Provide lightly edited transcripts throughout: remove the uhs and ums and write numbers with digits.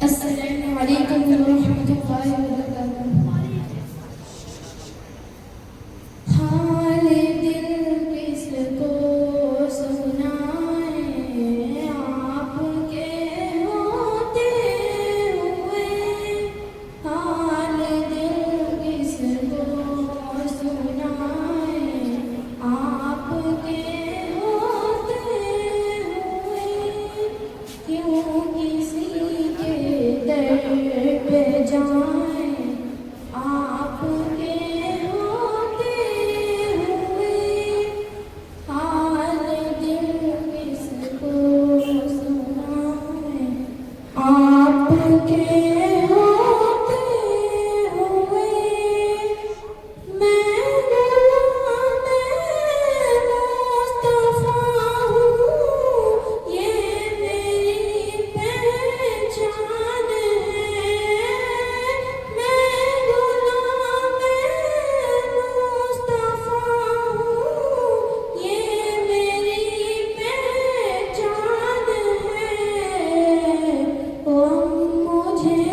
अस्सलामु अलैकुम वरहमतुल्लाहि वबरकातुहू। हाल दिल किसको सुनाए आपके होते हुए, हाल दिल किसको सुनाए आपके होते हुए, क्यों किसी के दर पे जाए आपके होते हुए, हाल दिल किसको सुनाए आपके होते हुए। मैं गुलाम मुस्तफा हूँ, ये मेरी पहचान है। मैं गुलाम मुस्तफा हूँ, ये मेरी पहचान है। तुम मुझे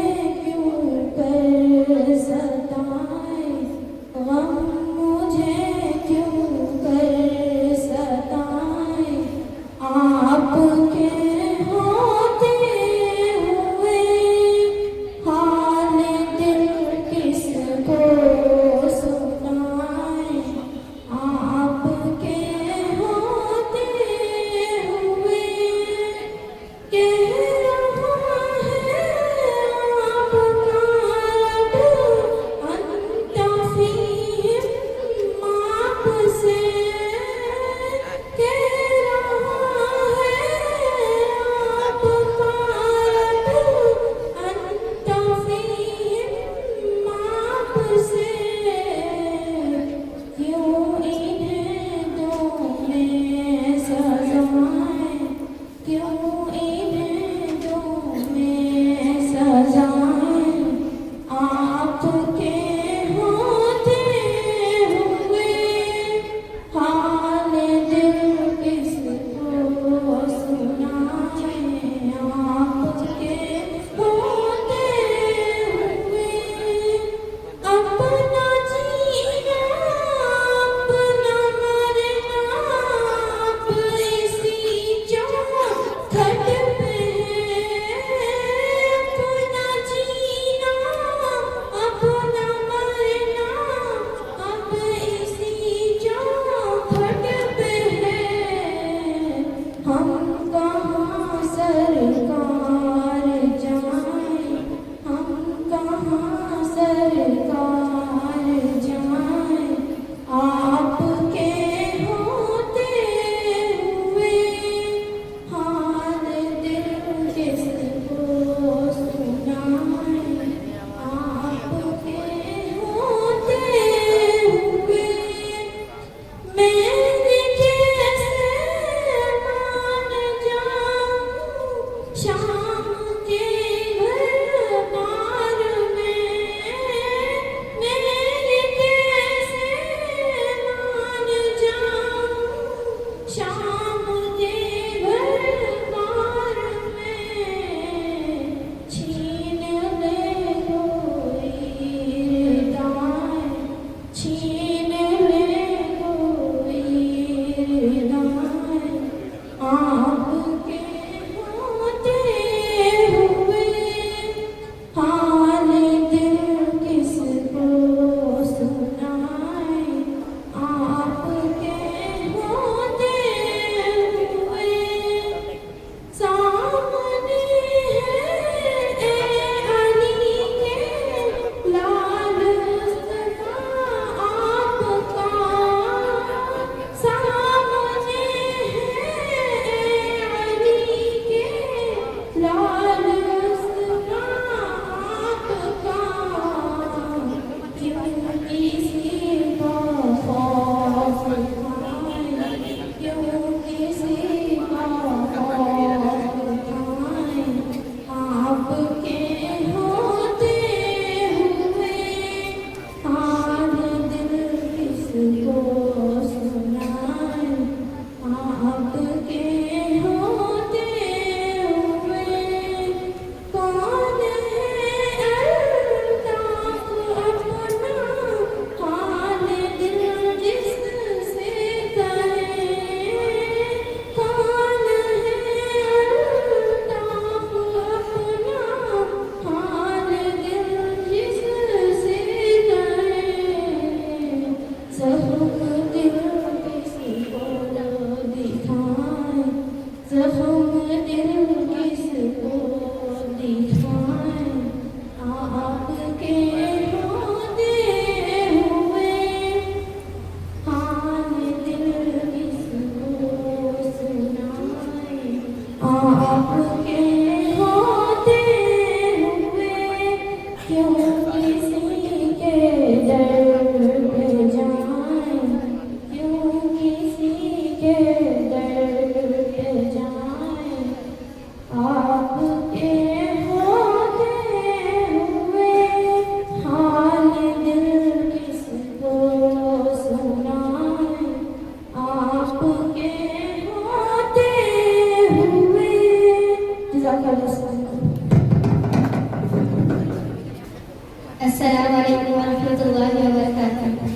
अस्सलाम वालेकुम वरहमतुल्लाहि वबरकातुहू।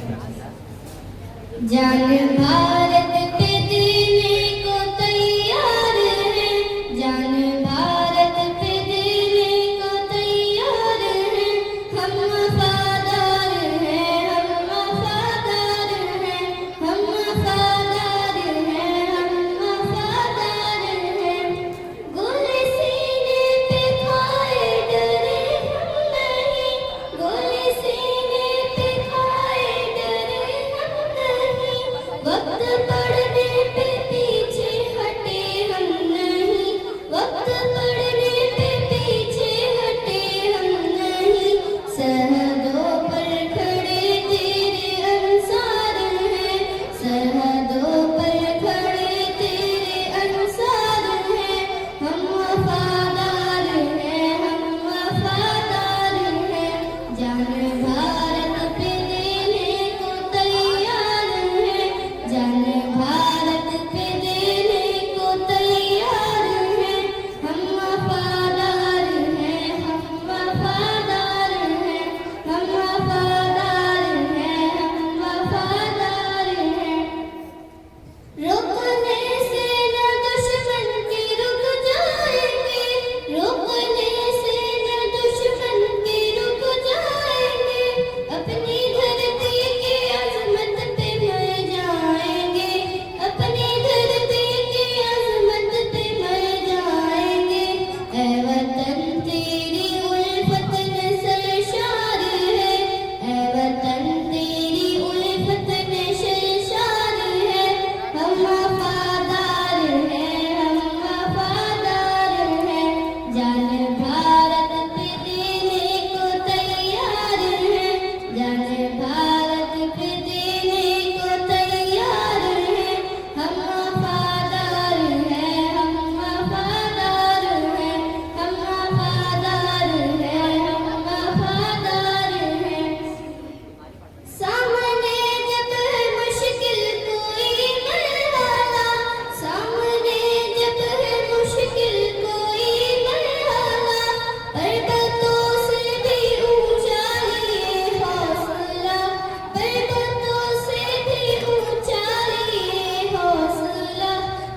जान भारत पे देने को तैयार है, जान भारत पे देने को तैयार है। हम वफादार हैं, हम वफादार हैं, हम वफादार हैं, हम वफादार हैं। गोले सीने पे खाए डरे हम नहीं, गोले सीने पे खाए डरे हम नहीं। वक्त पड़ने पे पीछे हटे हम नहीं, वक्त पड़ने पे पीछे हटे हम नहीं। सरहदों पर खड़े तेरे अंसार हैं, सरहदों पर खड़े तेरे अंसार हैं। हम वफादार हैं, हम वफादार हैं। जान भारत पे देने को तैयार हैं, जान भारत पे देने को तैयार हैं। हम वफादार हैं, हम वफादार हैं, हम वफादार हैं, हम वफादार हैं। रुकने से न दुश्मन के रुक जाएंगे, रुकने से न दुश्मन के रुक जाएंगे। अपनी धरती के अजमत पे मर जाएंगे, अपनी धरती के अजमत पे मर जाएंगे। ऐ वतन तेरी उल्फत में सरशार है, ऐ वतन तेरी उल्फत में सरशार है। हम वफादार हैं, हम वफादार हैं। जान भारत पे देने को तैयार हैं, जान भारत पे देने को तैयार हैं। हम वफादार हैं, हम वफादार हैं, हम वफादार हैं, हम वफादार हैं। सामने जब है मुश्किल कोई मरहला, सामने जब है मुश्किल कोई मरहला। पर्वतों से भी ऊंचा ये हौसला, पर्वतों से भी ऊंचा ये हौसला।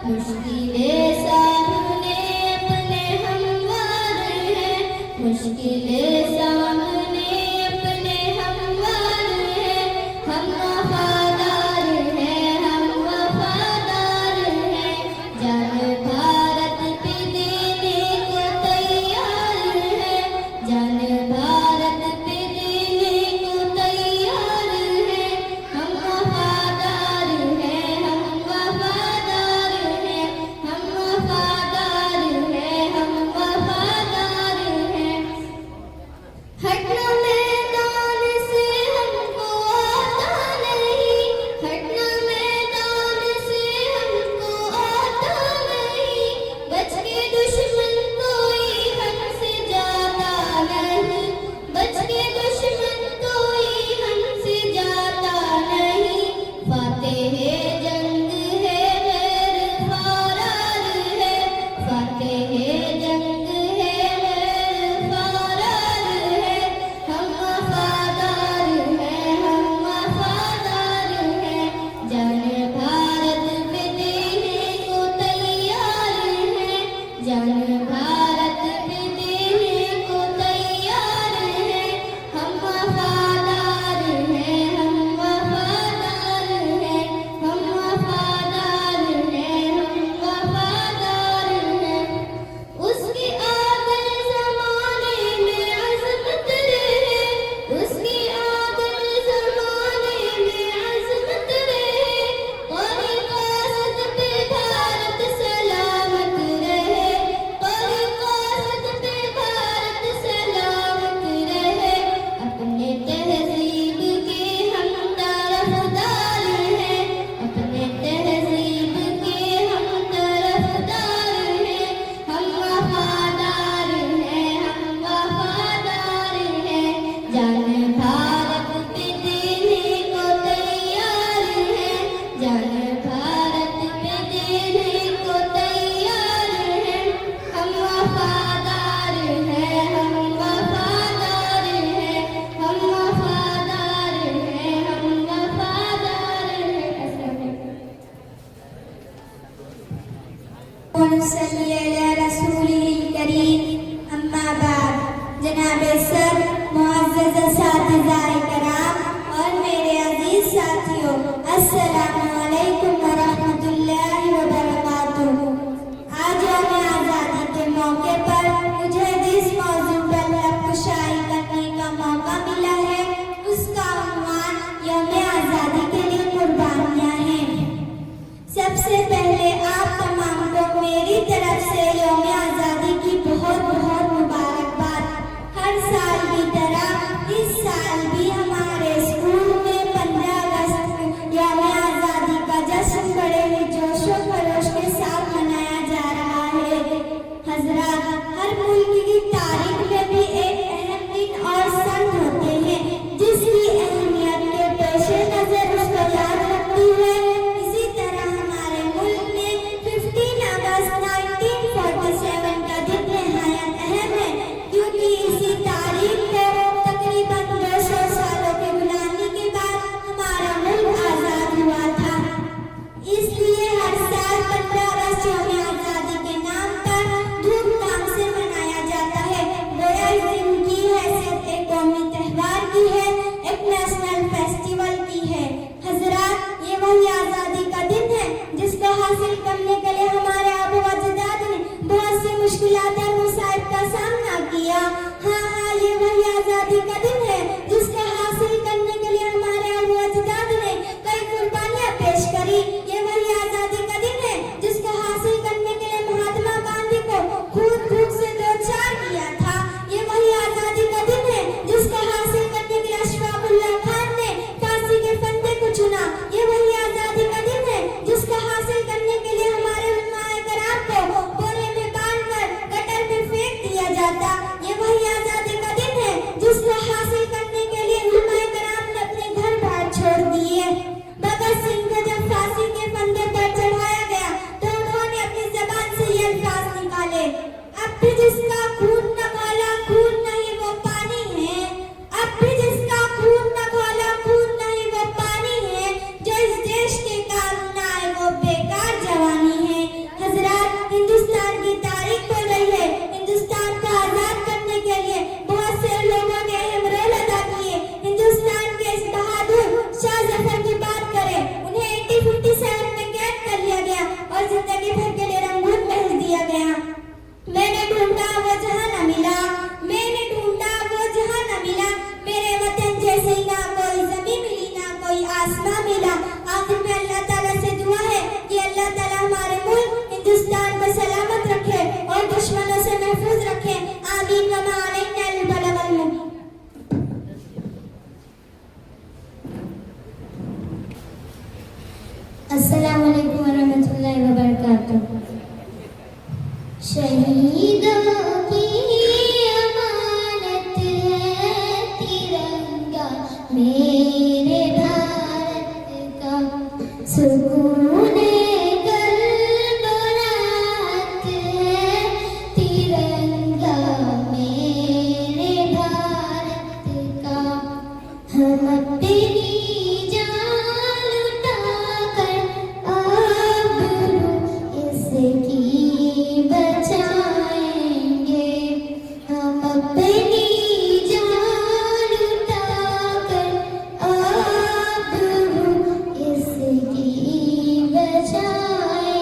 मुश्किलें सामने अपने हमवार हैं, मुश्किलें सामने अपने हमवार हैं। हम वफादार हैं, हम वफादार हैं। जान भारत पे देने को तैयार हैं, जान भारत पे देने को तैयार हैं। हम वफादार हैं, हम वफादार हैं, हम वफादार हैं, हम वफादार हैं। हट प्रोफेसर, मुअज़्ज़ज़ असातिज़ाए कराम और मेरे अजीज साथियों, अस्सलामु अलैकुम व रहमतुल्लाहि व बरकातुहू। आज यौम आज़ादी के मौके पर मुझे जिस मौजू पर लफ्ज़-कुशाई करने का मौका मिला है, उसका उन्वान यौम आज़ादी के लिए कुर्बानियाँ हैं। सबसे पहले आप तमाम को मेरी तरफ से यौम आज़ादी की बहुत बहुत मुबारकबाद। हर साल की तरह इस साल भी हमारे स्कूल में 15 अगस्त यौम आज़ादी का जश्न बड़े ही जोशो खरोश के साथ मनाया जा रहा है। हजरात, हर मुल्क की तारीख में भी एक अहम दिन और सन होते हैं जिसकी अहमियत के पेश नजर उसको याद रखती है। इसी तरह हमारे मुल्क में 15 अगस्त 1947 का दिन नहायत अहम है, क्योंकि इसी तारीख को तकरीबन 200 सालों की गुलामी के बाद हमारा मुल्क आज़ाद हुआ था। इसलिए हर साल 15 अगस्त यौम आज़ादी के नाम पर धूमधाम से मनाया जाता है। गोया इस दिन की हैसियत एक कौमी त्योहार की है, एक नेशनल फेस्टिवल की है। हजरात, ये वही आज़ादी का दिन है जिसको हासिल करने के लिए हमारे आबा व अजदाद ने बहुत सी मुश्किलात और मुसाइब का सामना किया। हाँ, ये वही आज़ादी का दिन है जिसको हासिल करने के लिए हमारे आबा व अजदाद ने कई कुर्बानियाँ पेश करी। ये वही आज़ादी का दिन है जिसको हासिल करने के लिए महात्मा गांधी को खून भूख से दो चार किया था। ये वही आज़ादी का दिन है जिसको हासिल करने के लिए अशफाक उल्लाह खान ने फांसी के फंदे को चुना। ये वही आज़ादी का दिन है जिसको हासिल करने के लिए हमारे उलमाए कराम को बोरे में बांधकर गटर में फेंक दिया जाता। ये वही आज़ादी का दिन है जिसको हासिल करने के लिए उलमाए कराम ने अपने घर बार छोड़ दिए। भगत सिंह को जब फांसी के फंदे पर चढ़ाया गया तो उन्होंने अपनी जबान से ये अल्फाज निकाले, अब भी जिसका खून न खौला खून नहीं वो पानी है। अब भी जिसका खून न खौला खून नहीं वो पानी है। जो इस देश के काम न आए वो बेकार जवानी है। हजरात, हिंदुस्तान की तारीख बोल रही है। हिंदुस्तान को आजाद करने के लिए बहुत से लोगों ने अहम रोल अदा किए। हिंदुस्तान के इस बहादुर शाह जफर की बात करें, उन्हें 1857 में कैद कर लिया गया और जिंदगी भर के लिए रंगून भेज दिया गया। मैंने ढूंढा वो जहां न मिला, मैंने ढूंढा वो जहां न मिला। मेरे वतन जैसी ना कोई जमीन मिली ना कोई आसमां मिला। आखिर में अल्लाह ताला से दुआ है कि अल्लाह ताला हमारे मुल्क हिंदुस्तान को सलामत रखे और दुश्मनों से महफूज रखे। आमीन व मा अलैना इल्ला अल बलागुल मुबीन। अस्सलामु अलैकुम व रहमतुल्लाहि व बरकातुहू। शहीदों की अमानत है तिरंगा मेरे भारत का, सुकून कल्ब राहत है तिरंगा मेरे भारत का। हम अपनी जान लुटाकर आबरू इसकी बचाएंगे। हम अपनी जान लुटाकर आबरू इसकी बचाएंगे।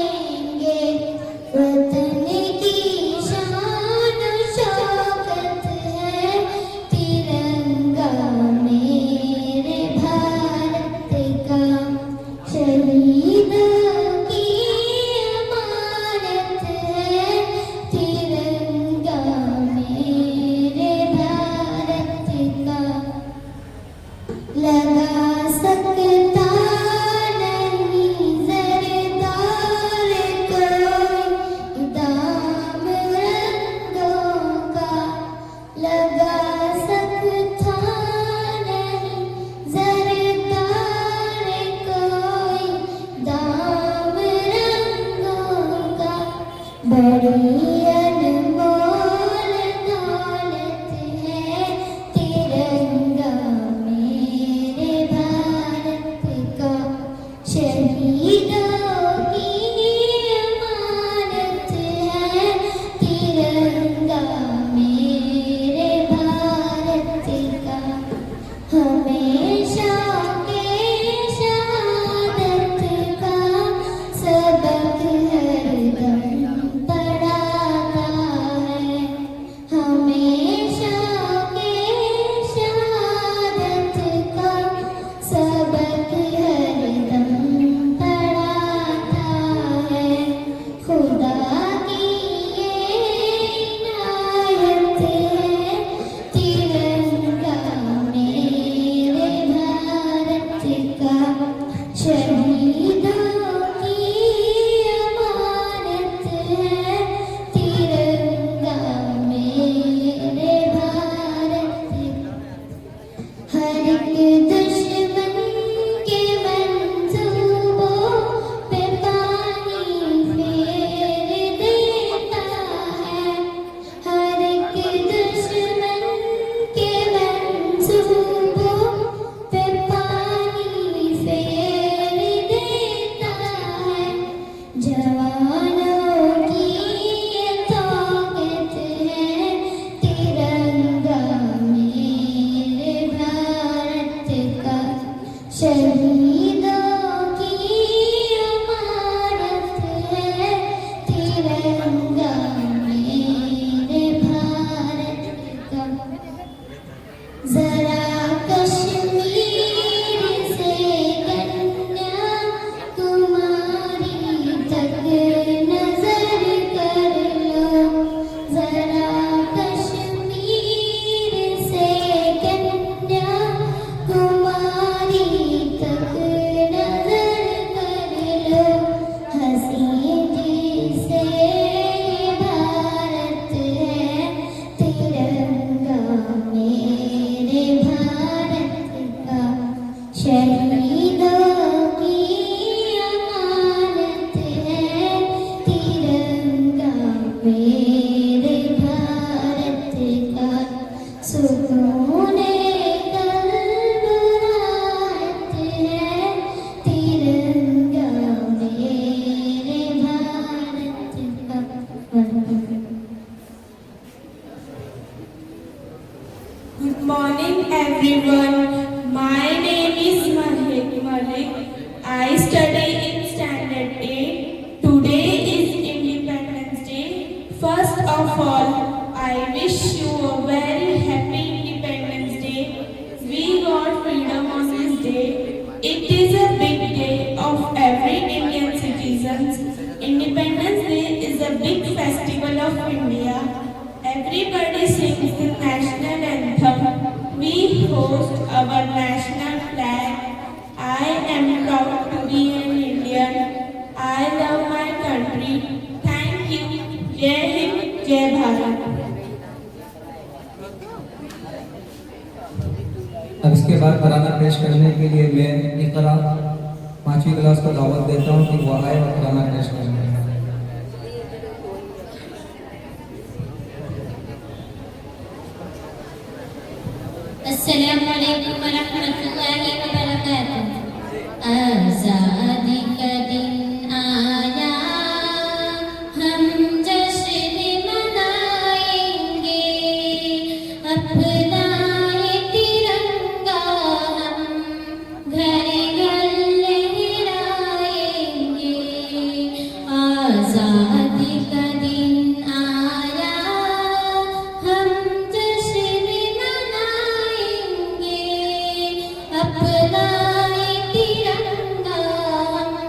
वतन की शान शौकत है तिरंगा मेरे भारत का। शहीदों की अमानत है तिरंगा मेरे जरा कश्मीर से कन्याकुमारी तक नजर कर लो, जरा कश्मीर से कन्याकुमारी तक नजर कर लो, हंसी जिसे भारत है तिरंगा मेरे भारत का, शहीदों की अमानत है तिरंगा मेरे भारत का, सुकून कल्ब राहत है तिरंगा मेरे भारत का। Good morning everyone. My name is Malik. I study in Standard 8. Today is Independence Day. First of all, I wish you a very happy Independence Day. We got freedom on this day. It is a big day of every Indian citizen. Independence Day is a big festival of India. Everybody sings the national anthem. We host our national flag. I am proud to be an Indian. I love my country. Thank you. Jai Hind, Jai Bharat. अब इसके बाद तराना पेश करने के लिए मैं इकरा 5वीं class को दावत देता हूँ कि वो आए और तराना पेश करें। अस्सलामु अलैकुम वरहमतुल्लाहि वबरकातुह। आज़ादी का दिन आया, हम जश्न मनाएंगे, अपना ये तिरंगा हम घर घर लहराएंगे। आज़ादी का दिन आया, हम जश्न मनाएंगे, अपना ये तिरंगा हम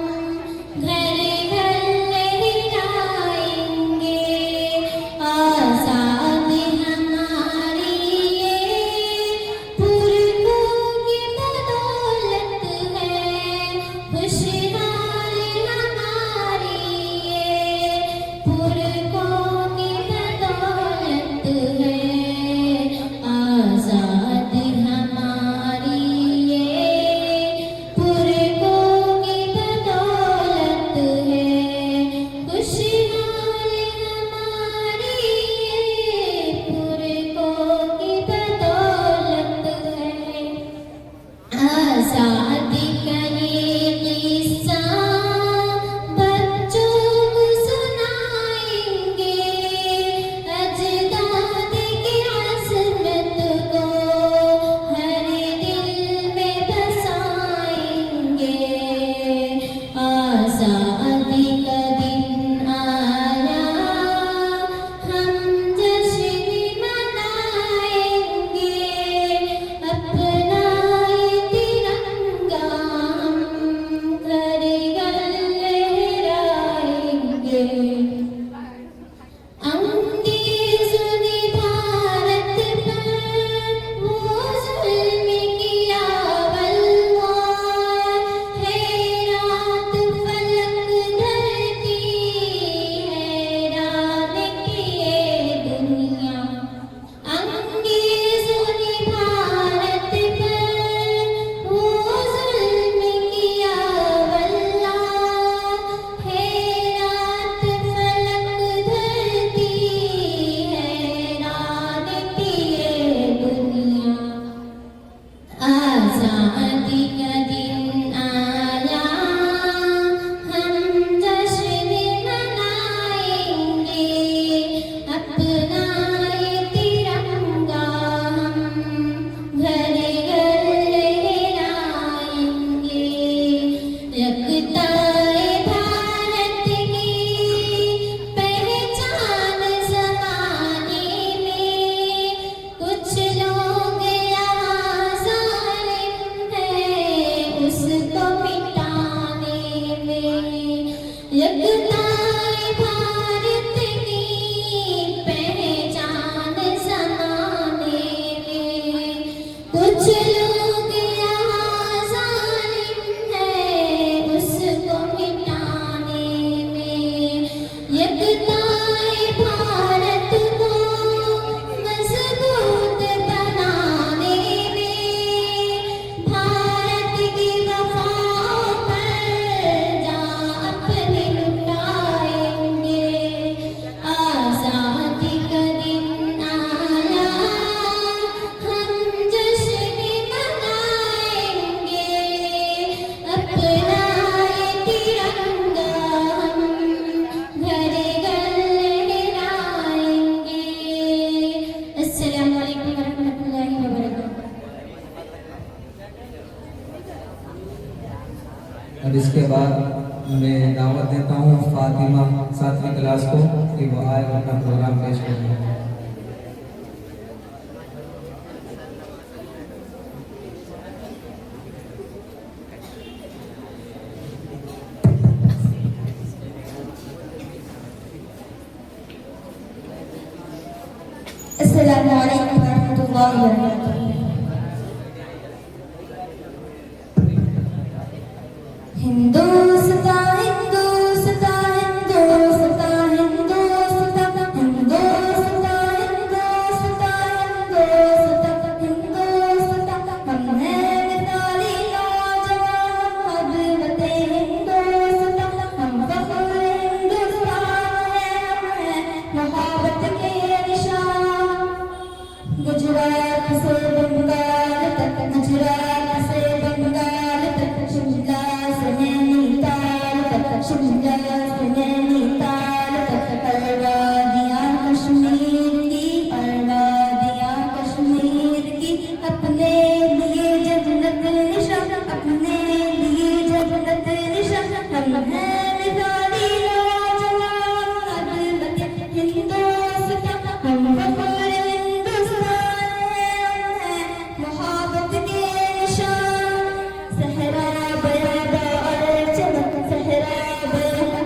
अब इसके बाद मैं दावत देता हूँ फातिमा 7वीं क्लास को कि वो आए और अपना प्रोग्राम पेश करें। अस्सलामु अलैकुम वरहमतुल्लाहि वबरकातुहू। हिंदुस्तान हिंदुस्तान हिंदुस्तान हिंदुस्तान हिंदुस्तान हिंदुस्तान हिंदुस्तान हम हैं मिसाली नौजवान हजरते हिंदुस्तान हम फख्र हिंदुस्तान हैं मोहब्बत के निशान। गुजरात से बंगाल तक गुजरात से बंगाल तक शिमला से नैनीताल तक शिमला से नैनीताल तक परवादियाँ कश्मीर की परवादियाँ कश्मीर की अपने लिए जन्नत निशान अपने लिए जन्नत निशान हम हैं मिसाली नौजवान हजरते हिंदुस्तान हम फख्र मोहब्बत के निशान। सहरा बयाबा और चमन सहरा बयाबा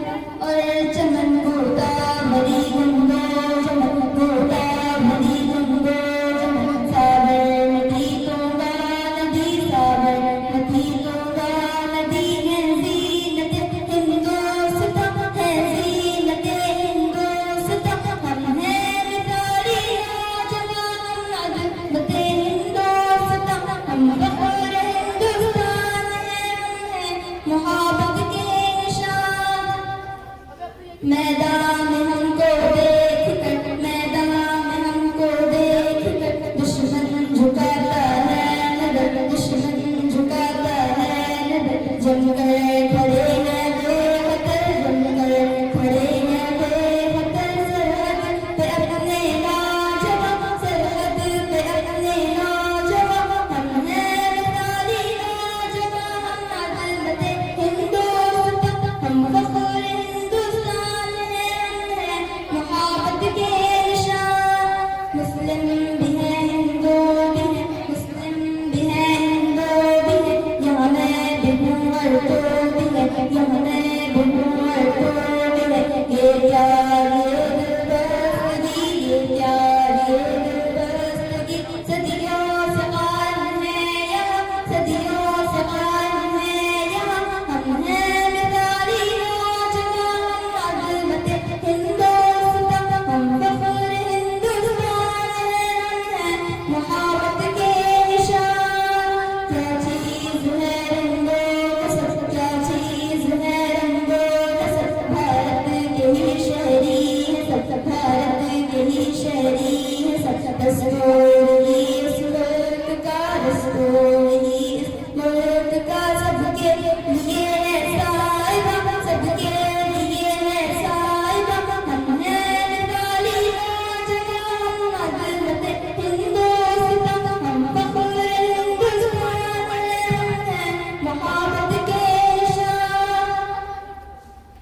और चमन गोता मरी गंगो चमन गोता मरी गंगो चमन सागर नदी तोगा नदी सागर नदी तोगा नदी है ज़ीनत हिंदुस्तान है ज़ीनत हिंदुस्तान हम हैं मिसाली नौजवान हजरते हम फख्र हिंदुस्तान हैं मोहब्बत के निशान। मैदान में हमको देख कर मैदान में हमको देख कर दुश्मन झुकाता है नजर दुश्मन झुकाता है नजर जमकर खड़े हैं बेखतर जमकर खड़े हैं बेखतर सरहद पे अपने नौजवान सरहद पे अपने नौजवान हम हैं मिसाली नौजवान हजरते हिंदुस्तान हम फख्र हिंदुस्तान हैं मोहब्बत के निशान। मुस्लिम भी हैं हिंदू भी हैं मुस्लिम भी हैं हिंदू भी हैं यहाँ मैं भी हूँ और तू भी है यहाँ मैं भी हूँ और तू भी है ये प्यारी दिलबस्तगी ये प्यारी दिलबस्तगी सदियों से कायम है यहाँ सदियों से कायम है यहाँ हम हैं मिसाली नौजवान हजरते हिंदुस्तान हम फख्र हिंदुस्तान हैं मोहब्बत के निशान। क्या चीज़ है रंगो कसर क्या चीज़ है रंगो कसर भारत के ही शहरी है सब भारत के ही शहरी है सब दस्तूर ही इस मुल्क का दस्तूर ही इस मुल्क का सबके लिए है साहिबा सबके लिए है साहिबा हम हैं मिसाली नौजवान हजरते हिंदुस्तान हम फख्र हिंदुस्तान हैं मोहब्बत के निशान।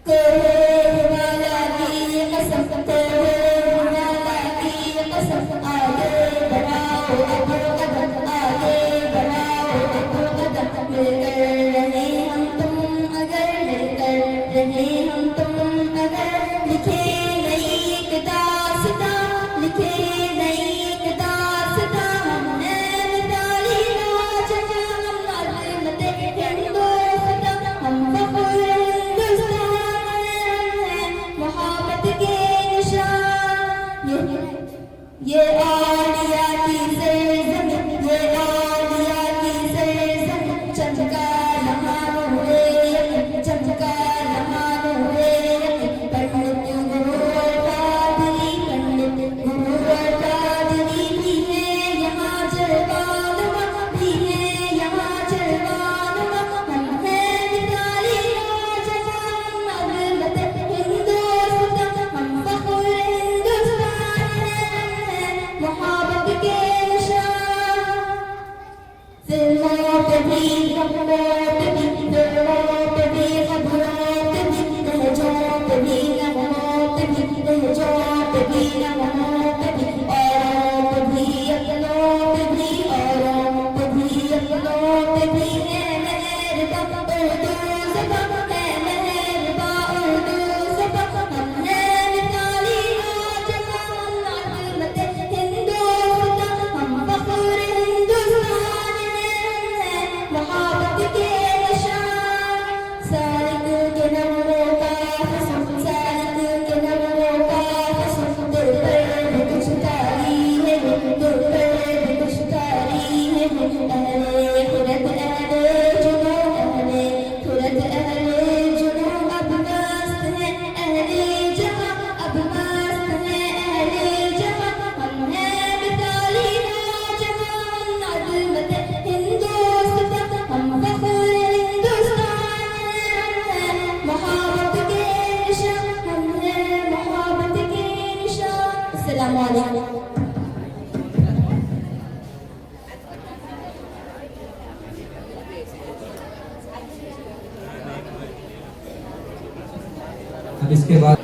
कोहे वाला की कसम कोहे वाला की कसम आगे बढ़ाओ अब कदम आगे बढ़ाओ अब कदम मिलकर रहे हम तुम अगर मिलकर रहे हम तुम अगर लिखे नई एक दास्तां लिखे नई एक दास्तां हम हैं मिसाली नौजवान हजरते हिंदुस्तान हम फख्र हिंदुस्तान हैं मोहब्बत के निशान। ये आलिया की सरज़मीं ये आलिया की सरज़मीं चमका यहाँ नूरे यकीन चमका यहाँ नूरे यकीन पंडित गुरु और कादरी भी हैं यहाँ जलवान भी हैं यहाँ जलवान हम हैं मिसाली नौजवान हजरते हिंदुस्तान हम फख्र हिंदुस्तान हैं मोहब्बत के निशान। फिल्मों पे भी गमलों पे भी अब इसके बाद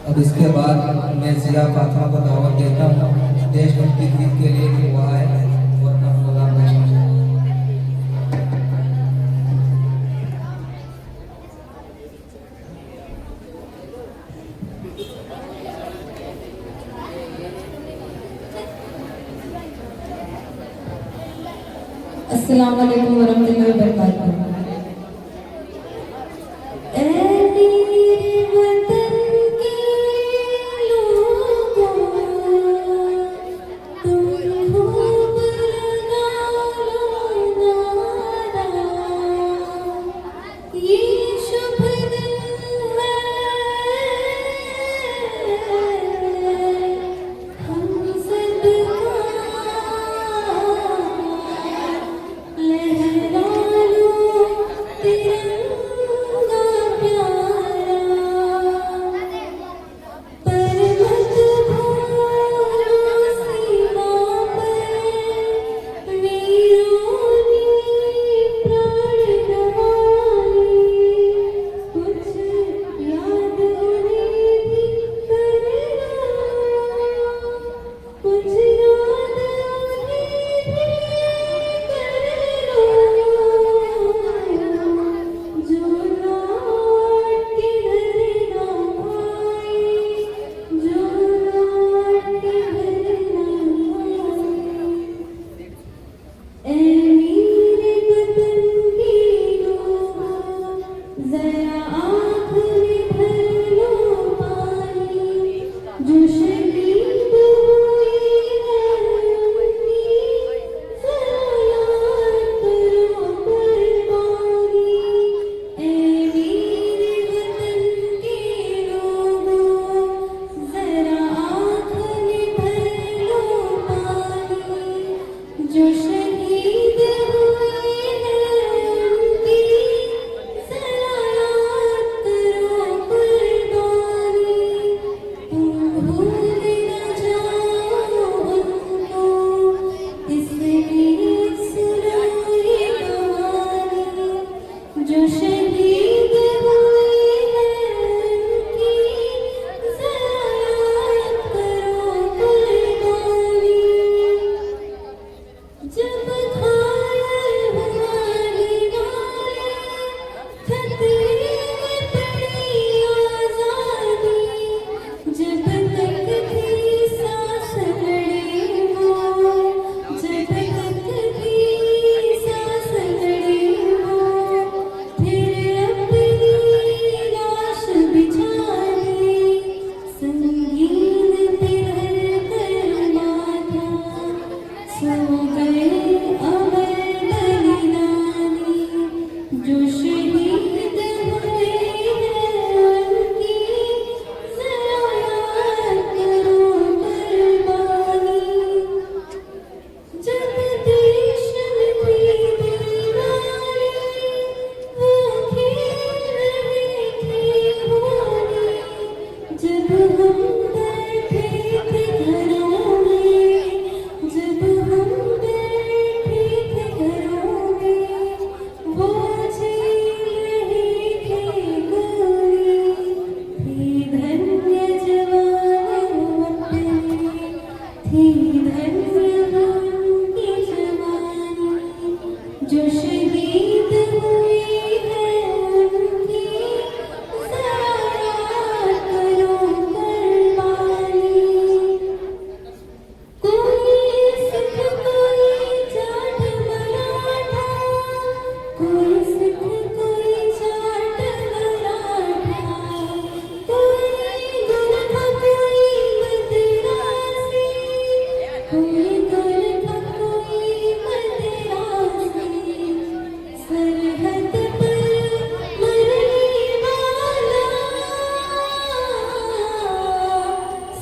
अब इसके बाद मैं जिया फातिमा को दावत देता हूँ देशभक्ति गीत के लिए कि वो आए और अपना प्रोग्राम पेश करें। अस्सलाम वालेकुम वरहमतुल्लाहि वबरकातुहू। सो गए अमर बलिदानी जो शहीद हुए हैं उनकी जरा याद करो कुर्बानी। जब देश में थी दीवानी वो खेल रहे थे होली, जब हम बैठे थे घरों में, जब हम बैठे थे घरों में, वो झेल रहे थे गोली। थी धन्य जवान अपने, थी धन्य उनकी जवानी जो शहीद हुए हैं उनकी जरा याद करो कुर्बानी। कोई सिख कोई जाट मराठा, कोई सिख कोई जाट मराठा, कोई गोरखा कोई मद्रासी, कोई गोरखा कोई मद्रासी। सरहद पर मरने वाला,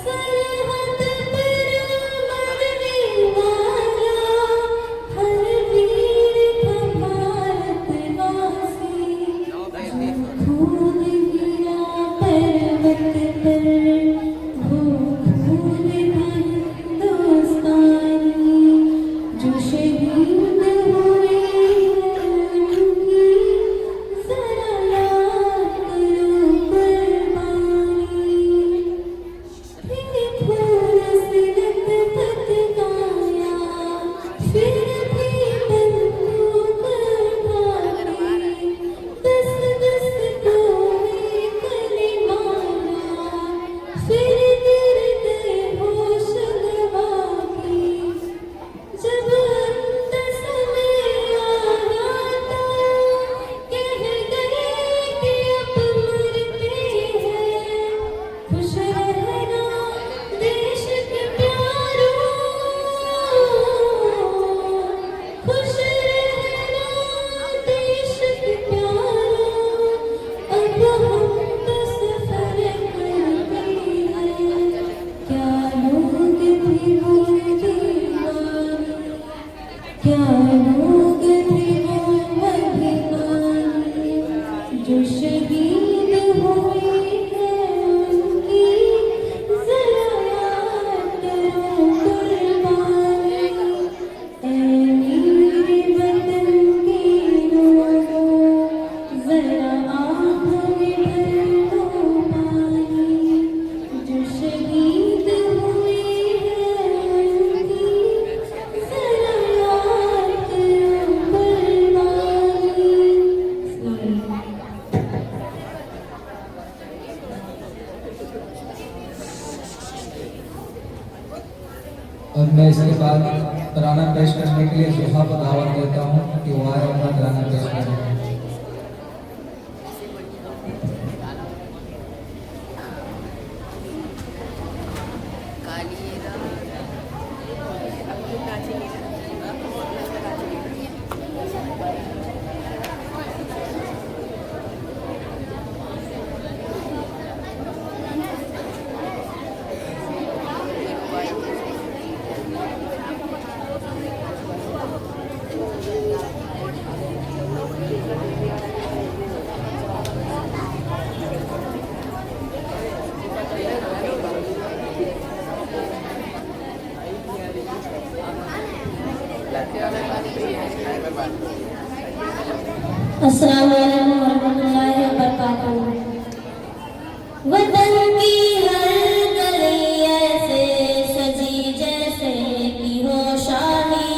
सरहद पर मरने वाला, हर वीर था भारतवासी। खून गिरा पर्वत पर, वो खून था हिंदुस्तानी जो शहीद हुए हैं उनकी जरा याद करो कुर्बानी। फिर फूल से लटपटाया, फिर भी बंदूक उठाई, दस दस कोने कलिमा मारा, फिर गिर गए होश गवा के। जब अंत समय आया तो कह गए कि अब मरते हैं। खुश रहना देश के प्यारों, खुश रहना देश के प्यारों, अब हम तो सफर करते हैं। क्या लोग थे वो दीवाने, क्या लोग थे वो अभिमानी जो शहीद हुए हैं उनकी जरा याद करो कुर्बानी। ऐ मेरे वतन के लोगों, जरा आँखों में भर लो पानी जो शहीद हुए हैं उनकी जरा याद करो कुर्बानी। और मैं इसके बाद तराना पेश करने के लिए सुहा को दावत देता हूँ कि वो आए अपना तराना पेश करें। अस्सलाम वालेकुम वरहमतुल्लाहि वबरकातुहू। वतन की हर गली ऐसे सजी जैसे की हो शाही,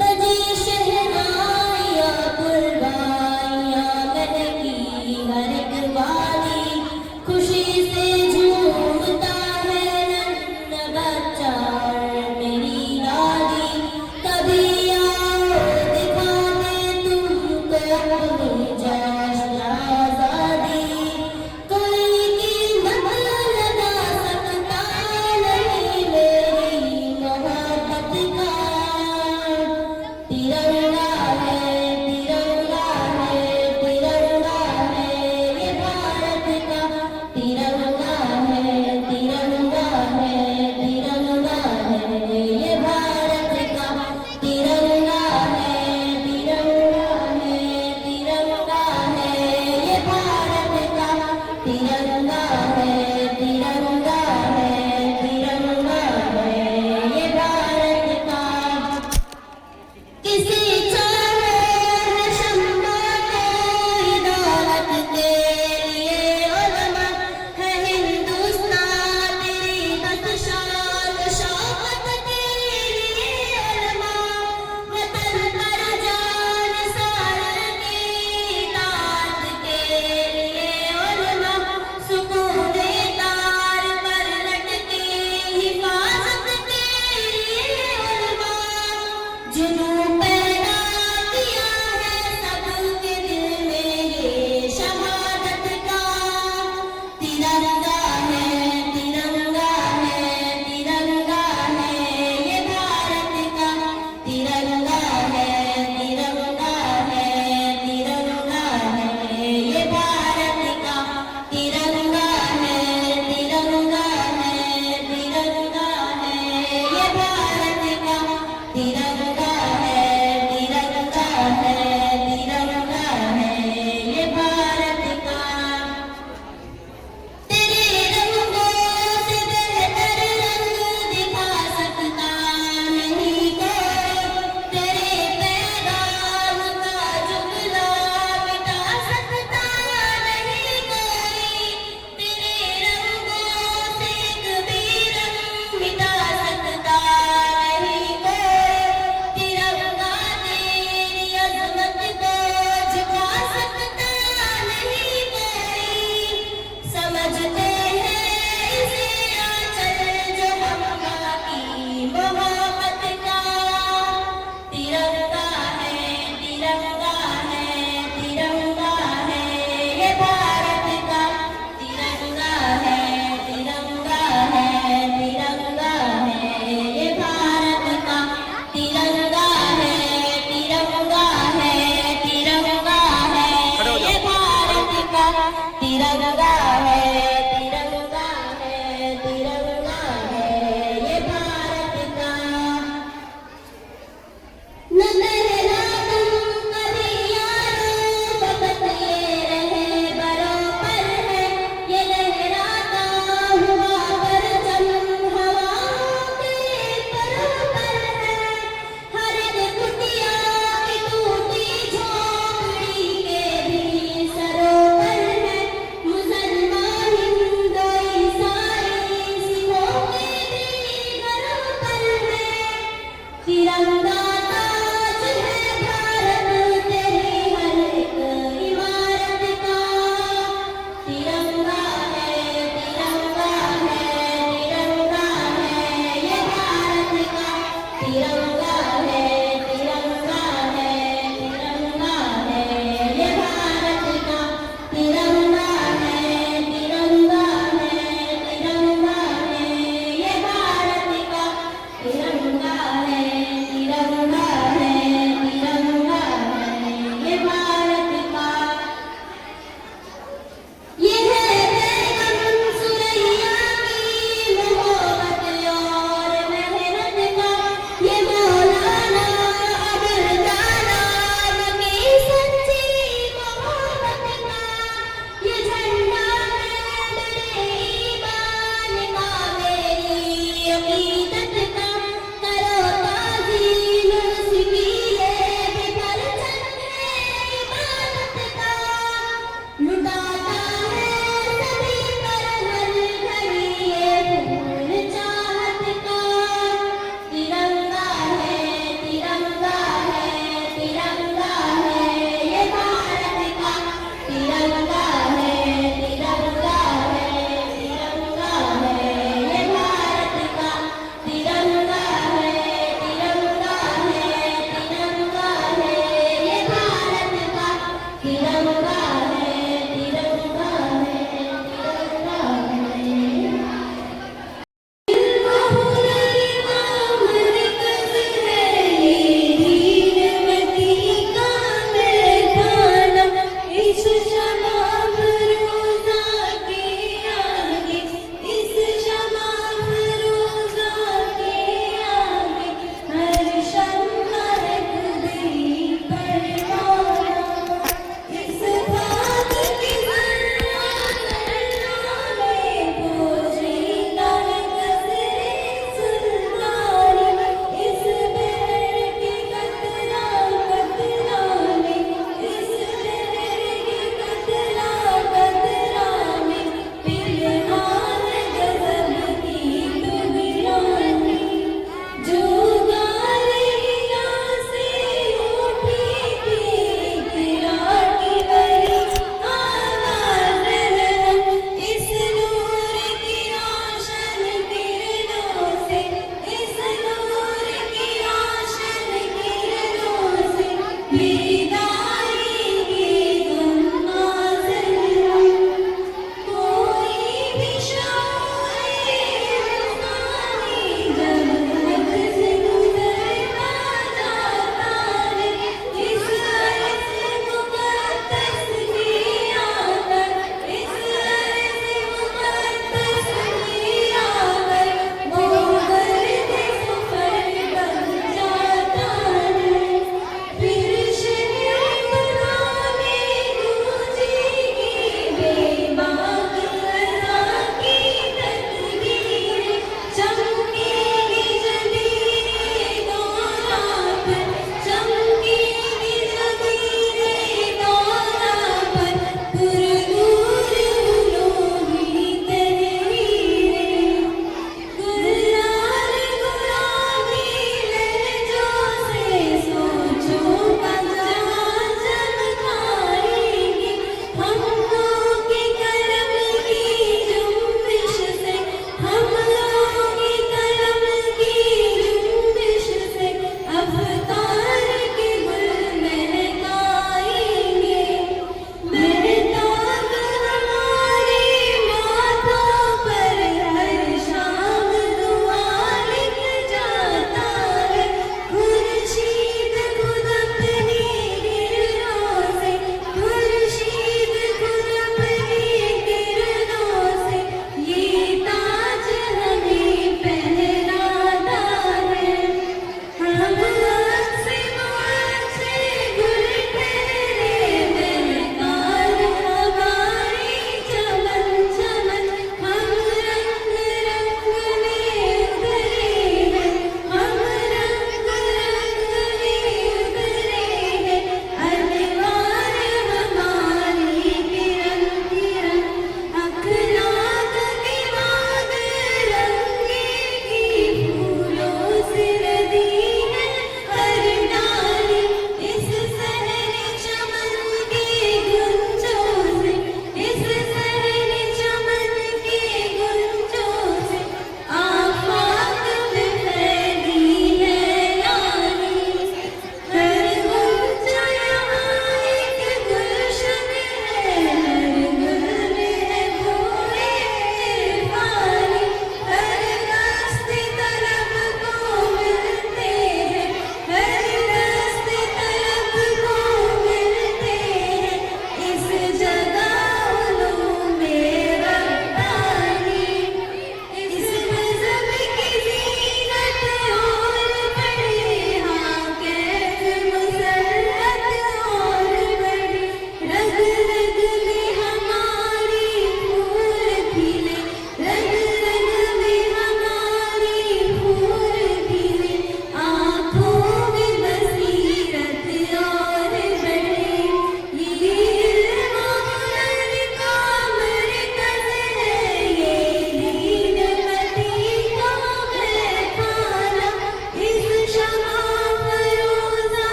बजी शहनाइयाँ कुर्बानियाँ महकी हर एक वाली, खुशी से झूमता है नन्हा बच्चा और मेरी लाली। कभी आओ दिखा दे तुमको अपनी जश्न वंदना